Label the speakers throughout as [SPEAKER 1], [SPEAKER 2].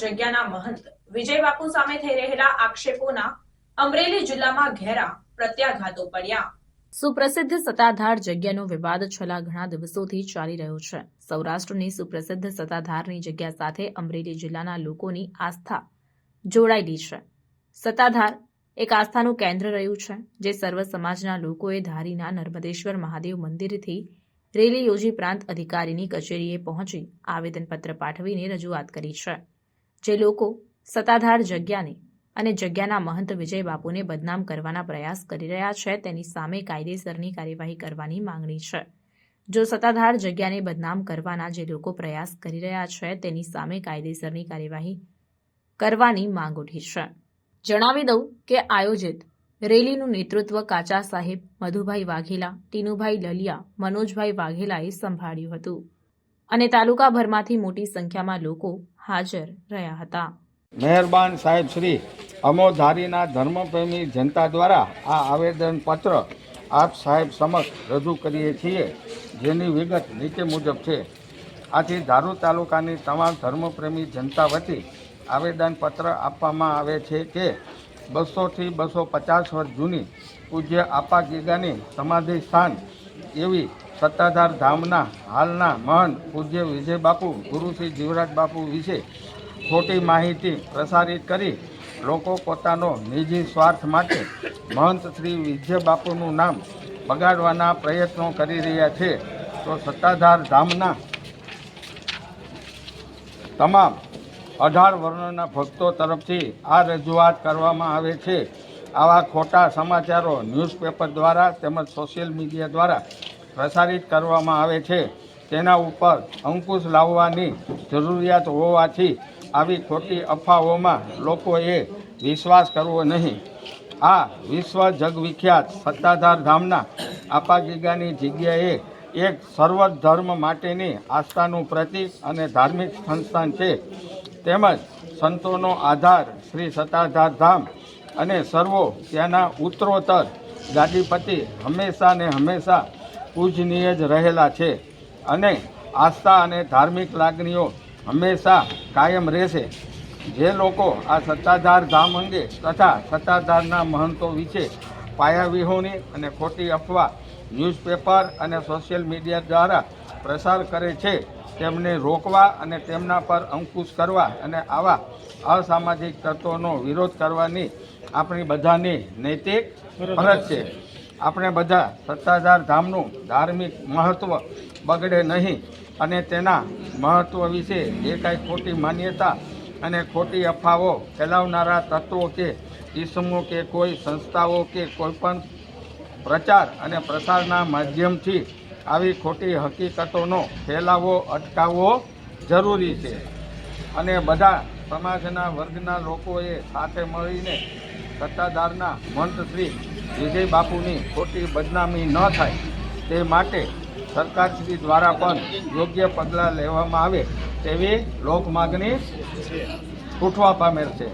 [SPEAKER 1] જગ્યાના મહંત વિજય બાપુ સામે થઈ રહેલા આક્ષેપોના અમરેલી જિલ્લામાં ઘેરા પ્રત્યાઘાતો પડ્યા। સુપ્રસિદ્ધ સત્તાધાર જગ્યાનો વિવાદ છેલ્લા ઘણા દિવસોથી ચાલી રહ્યો છે। સૌરાષ્ટ્રની સુપ્રસિદ્ધ સત્તાધારની જગ્યા સાથે અમરેલી જિલ્લાના લોકોની આસ્થા જોડાયેલી છે। સત્તાધાર એક આસ્થાનું કેન્દ્ર રહ્યું છે, જે સર્વ સમાજના લોકોએ ધારીના નર્મદેશ્વર મહાદેવ મંદિરથી રેલી યોજી પ્રાંત અધિકારીની કચેરીએ પહોંચી આવેદનપત્ર પાઠવીને રજૂઆત કરી છે। જે લોકો સત્તાધાર જગ્યાને અને જગ્યાના મહંત વિજય બાપુને બદનામ કરવાના પ્રયાસ કરી રહ્યા છે, તેની સામે કાયદેસરની કાર્યવાહી કરવાની માંગણી છે। જો સત્તાધાર જગ્યાને બદનામ કરવાના જે લોકો પ્રયાસ કરી રહ્યા છે, તેની સામે કાયદેસરની કાર્યવાહી કરવાની માંગ ઉઠી છે। જણાવી દઉં કે આયોજિત રેલીનું નેતૃત્વ કાચા સાહેબ, મધુભાઈ વાઘેલા, ટીનુભાઈ લલિયા, મનોજભાઈ વાઘેલાએ સંભાળ્યું હતું અને તાલુકાભરમાંથી મોટી સંખ્યામાં લોકો હાજર રહ્યા હતા।
[SPEAKER 2] મહેરબાન સાહેબ શ્રી અમોધારીના ધર્મપ્રેમી જનતા દ્વારા આ આવેદનપત્ર આપ સાહેબ સમક્ષ રજૂ કરીએ છીએ, જેની વિગત નીચે મુજબ છે। આથી ધારૂ તાલુકાની તમામ ધર્મપ્રેમી જનતા વતી આવેદનપત્ર આપવામાં આવે છે કે 200 થી 250 વર્ષ જૂની પૂજ્ય આપા ગીગાની સમાધિ સ્થાન એવી સત્તાધાર ધામના હાલના મહંત પૂજ્ય વિજય બાપુ, ગુરુશ્રી જીવરાજ બાપુ વિશે ખોટી માહિતી પ્રસારિત કરી લોકો પોતાનો નિજી સ્વાર્થ માટે મહંત શ્રી વિજય બાપુનું નામ બગાડવાના પ્રયત્નો કરી રહ્યા છે, તો સત્તાધાર ધામના તમામ 18 વર્ણના ભક્તો તરફથી આ રજૂઆત કરવામાં આવે છે। આવા ખોટા સમાચારો ન્યૂઝપેપર દ્વારા તેમજ સોશિયલ મીડિયા દ્વારા પ્રસારિત કરવામાં આવે છે, તેના ઉપર અંકુશ લાવવાની જરૂરિયાત હોવાથી આવી ખોટી અફવાઓમાં લોકોએ વિશ્વાસ કરવો નહીં। આ વિશ્વ જગવિખ્યાત સત્તાધાર ધામના આપા ગીગાની જગ્યાએ એક સર્વ ધર્મ માટેની આસ્થાનું પ્રતીક અને ધાર્મિક સંસ્થાન છે, તેમજ સંતોનો આધાર શ્રી સત્તાધાર ધામ અને સર્વો ત્યાંના ઉત્તરોત્તર ગાદીપતિ હંમેશા ને હંમેશા પૂજનીય જ રહેલા છે અને આસ્થા અને ધાર્મિક લાગણીઓ હંમેશા કાયમ રહેશે। જે લોકો આ સત્તાધાર ધામ અંગે તથા સત્તાધારના મહંતો વિશે પાયાવિહોણી અને ખોટી અફવા ન્યૂઝપેપર અને સોશિયલ મીડિયા દ્વારા પ્રસાર કરે છે, તેમને રોકવા અને તેમના પર અંકુશ કરવા અને આવા અસામાજિક તત્વોનો વિરોધ કરવાની આપણી બધાની નૈતિક ફરજ છે। આપણે બધા સત્તાધાર ધામનું ધાર્મિક મહત્ત્વ બગડે નહીં અને તેના મહત્ત્વ વિશે જે કાંઈ ખોટી માન્યતા અને ખોટી અફવાઓ ફેલાવનારા તત્વો કે ઇસમો કે કોઈ સંસ્થાઓ કે કોઈપણ પ્રચાર અને પ્રસારના માધ્યમથી આવી ખોટી હકીકતોનો ફેલાવો અટકાવવો જરૂરી છે અને બધા સમાજના વર્ગના લોકોએ સાથે મળીને સત્તાધારના મહંત શ્રી વિજય બાપુની ખોટી બદનામી ન થાય તે માટે સરકારશ્રી દ્વારા પણ યોગ્ય પગલાં લેવામાં આવે તેવી લોક માગણી ઉઠવા પામેલ છે।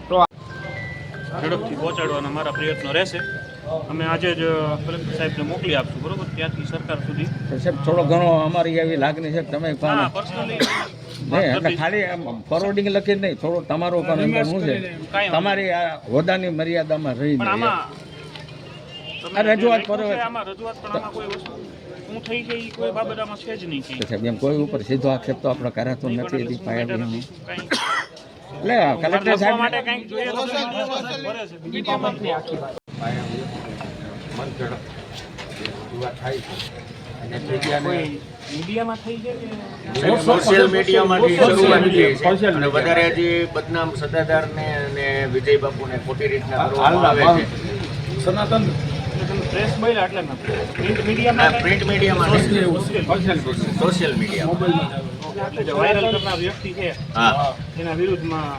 [SPEAKER 2] તો
[SPEAKER 3] ઝડપથી પહોંચાડવાના મારા પ્રયત્નો રહેશે। અમે આજે જ કલેક્ટર સાહેબને મોકલી આપશું, બરોબર? ત્યાંથી સરકાર સુધી
[SPEAKER 2] સાહેબ થોડો ઘણો અમારી એવી લાગણી છે કે તમે
[SPEAKER 3] પર્સનલી
[SPEAKER 2] એટલે ખાલી ફોરવર્ડિંગ લખી નહીં, થોડું તમારું પણ અંદર શું છે તમારી આ હોદ્દાની મર્યાદામાં રહીને રજૂઆત કરો।
[SPEAKER 3] આમાં રજૂઆત પણ આમાં કોઈ વસ્તુ શું થઈ છે એ કોઈ બાબત આમાં છે જ નહીં।
[SPEAKER 2] સાહેબ એમ કોઈ ઉપર સીધો આક્ષેપ તો આપણે કરાતો નથી પાયાવિહોણી એટલે કલેક્ટર સાહેબ
[SPEAKER 3] માટે કંઈક જોઈએ તો ભરે છે, બીજી બાબતની આખી વાત મીડિયામાં થઈ છે કે
[SPEAKER 4] સોશિયલ મીડિયામાંથી શરૂઆત થઈ છે અને વધારે હજી બદનામ સત્તાધારને અને વિજય બાપુને ખોટી રીતના કરવામાં આવે છે।
[SPEAKER 2] સનાતન
[SPEAKER 3] પ્રેસ બોલ્યા એટલે પ્રિન્ટ મીડિયામાં
[SPEAKER 4] સોશિયલ મીડિયા
[SPEAKER 3] જે વાયરલ કરનાર વ્યક્તિ છે એના વિરુદ્ધમાં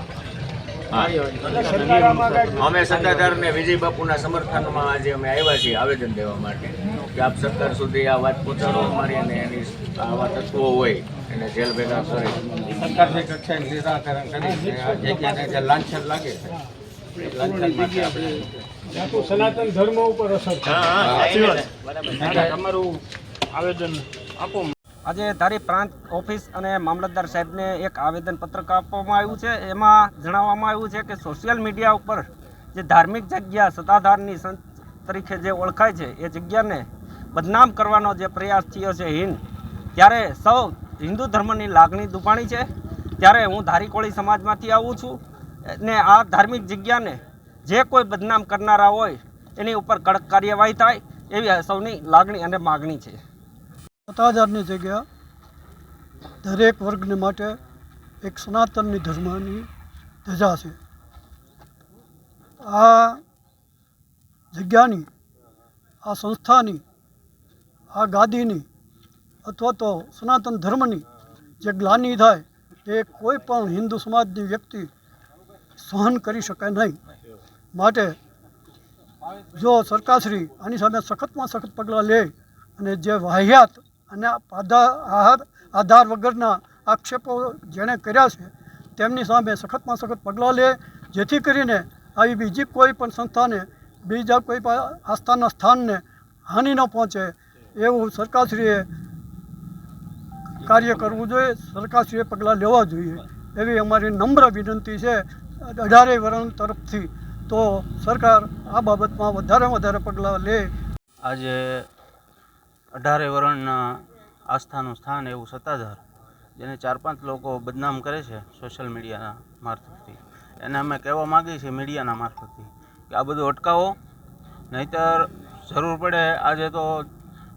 [SPEAKER 4] અમે સત્તાધારને વિજય બાપુના સમર્થનમાં આજે અમે આવ્યા છીએ આવેદન દેવા માટે કે આપ સરકાર સુધી આ વાત પહોંચાડો અમારી અને એની આવા તત્વો હોય એને જેલ ભેગા કરે,
[SPEAKER 2] સરકારની કક્ષાએ નિરાકરણ કરી આ જગ્યાને જે લાંછન લાગે છે લાંછન માટે આપણે
[SPEAKER 3] સનાતન ધર્મ ઉપર અસર તમારું આવેદન આપો।
[SPEAKER 5] આજે ધારી પ્રાંત ઓફિસ અને મામલતદાર સાહેબને એક આવેદનપત્રક આપવામાં આવ્યું છે. એમાં જણાવવામાં આવ્યું છે કે સોશિયલ મીડિયા ઉપર જે ધાર્મિક જગ્યા સત્તાધારની સંત તરીકે જે ઓળખાય છે એ જગ્યાને બદનામ કરવાનો જે પ્રયાસ થયો છે ત્યારે સૌ હિન્દુ ધર્મની લાગણી દુભાણી છે. ત્યારે હું ધારી કોળી સમાજમાંથી આવું છું ને આ ધાર્મિક જગ્યાને જે કોઈ બદનામ કરનારા હોય એની ઉપર કડક કાર્યવાહી થાય એવી સૌની લાગણી અને માગણી છે.
[SPEAKER 6] સત્તાધારની જગ્યા દરેક વર્ગને માટે એક સનાતનની ધર્મની ધજા છે. આ જગ્યાની, આ સંસ્થાની, આ ગાદીની અથવા તો સનાતન ધર્મની જે ગ્લાનિ થાય એ કોઈ પણ હિન્દુ સમાજની વ્યક્તિ સહન કરી શકે નહીં. માટે જો સરકારશ્રી આની સામે સખતમાં સખત પગલાં લે અને જે વાહિયાત અને આધાર વગરના આક્ષેપો જેણે કર્યા છે તેમની સામે સખતમાં સખત પગલાં લે, જેથી કરીને આવી બીજી કોઈ પણ સંસ્થાને, બીજા કોઈ પણ આસ્થાના સ્થાનને હાનિ ન પહોંચે એવું સરકારશ્રીએ કાર્ય કરવું જોઈએ, સરકારશ્રીએ પગલાં લેવા જોઈએ એવી અમારી નમ્ર વિનંતી છે 18 વરણ તરફથી. તો સરકાર આ બાબતમાં વધારે પગલાં લે.
[SPEAKER 7] આજે 18 વરણના આસ્થાનું સ્થાન એવું સત્તાધાર, જેને 4-5 લોકો બદનામ કરે છે સોશિયલ મીડિયાના મારફતથી, એને અમે કહેવા માગીએ છીએ મીડિયાના મારફતથી કે આ બધું અટકાવો, નહીંતર જરૂર પડે. આજે તો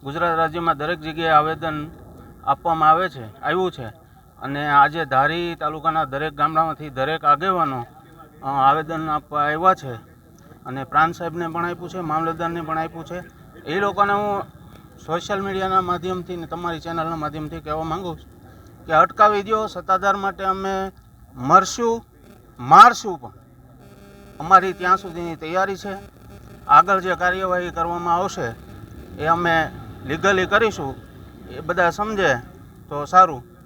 [SPEAKER 7] ગુજરાત રાજ્યમાં દરેક જગ્યાએ આવેદન આપવામાં આવ્યું છે અને આજે ધારી તાલુકાના દરેક ગામડામાંથી દરેક આગેવાનો આવેદન આપવા આવ્યા છે અને પ્રાંત સાહેબને પણ આપ્યું છે, મામલતદારને પણ આપ્યું છે. એ લોકોને હું સોશિયલ મીડિયાના માધ્યમથી ને તમારી ચેનલના માધ્યમથી કહેવા માગું છું કે અટકાવી દો. સત્તાધાર માટે અમે મરશું, મારશું, પણ અમારી ત્યાં સુધીની તૈયારી છે. આગળ જે કાર્યવાહી કરવામાં આવશે એ અમે લીગલી કરીશું. એ બધા સમજે તો સારું.